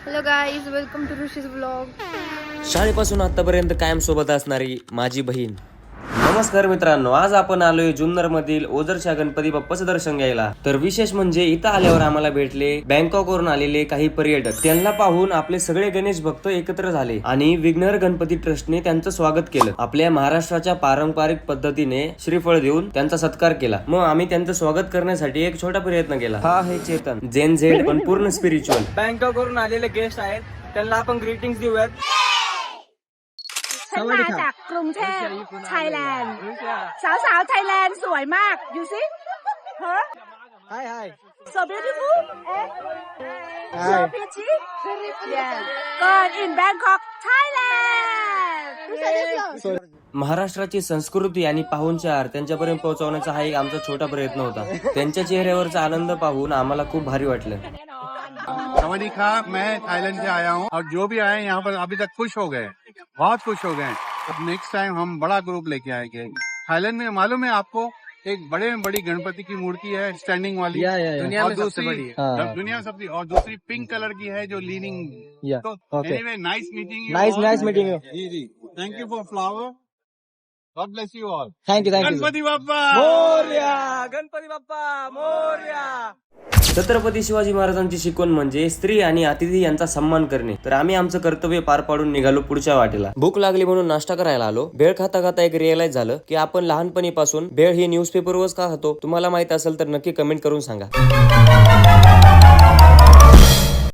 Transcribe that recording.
Hello guys, welcome to Rishi's blog. शाळेपासून आतापर्यंत कायम सोबत असणारी माझी बहीण. नमस्कार मित्रांनो, आज आपण आलोय जुन्नर मधील ओझरच्या गणपती बाप्पाचं दर्शन घ्यायला. तर विशेष म्हणजे इथं आल्यावर आम्हाला भेटले बँकॉक वरून आलेले काही पर्यटक. त्यांना पाहून आपले सगळे गणेश भक्त एकत्र झाले आणि विघ्नहर गणपती ट्रस्टने त्यांचं स्वागत केलं. आपल्या महाराष्ट्राच्या पारंपरिक पद्धतीने श्रीफळ देऊन त्यांचा सत्कार केला. मग आम्ही त्यांचं स्वागत करण्यासाठी एक छोटा प्रयत्न केला. हा आहे चेतन, जेन झेड पण पूर्ण स्पिरिच्युअल. बँकॉक वरून आलेले गेस्ट आहेत, त्यांना आपण ग्रीटिंग्स देऊयात. ฉันมาจากกรุงเทพไทยแลนด์สาวๆไทยแลนด์สวยมาก you see her Hi. so beautiful so pretty yeah gone in Bangkok Thailand महाराष्ट्राची संस्कृती आणि पाहुणचार त्यांच्यापर्यंत पोहोचवण्याचा हा एक आमचा छोटा प्रयत्न होता. त्यांच्या चेहऱ्यावरचा आनंद पाहून आम्हाला खूप भारी वाटलं. सवारी खा, मैं थाईलैंड से आया हूँ और जो भी आए यहाँ पर अभी तक खुश हो गए, बहुत खुश हो गए. अब नेक्स्ट टाइम हम बड़ा ग्रुप लेके आएंगे. थाईलैंड में मालूम है आपको एक बड़े में बड़ी गणपति की मूर्ति है स्टैंडिंग वाली. दुनिया में सबसे बड़ी है. दुनिया में सबसे, और दूसरी पिंक कलर की है जो लीनिंग. तो anyway nice meeting. Nice meeting. जी thank you for flower. God bless you all. Thank you. Ganpati Bappa Morya, Ganpati Bappa Morya. Chhatrapati Shivaji महाराजांची शिकवण म्हणजे स्त्री आणि अतिथी यांचा सन्मान करणे. तर आम्ही आमचं कर्तव्य पार पाडून निघालो पुढच्या वाटेला. भूक लागली म्हणून नाश्ता करायला आलो. भेळ खाता खाता एक रिअलाइज झालं की आपण लहानपणीपासून भेळ ही न्यूजपेपरवरच का खातो. तुम्हाला माहित असेल तर नक्की कमेंट करून सांगा.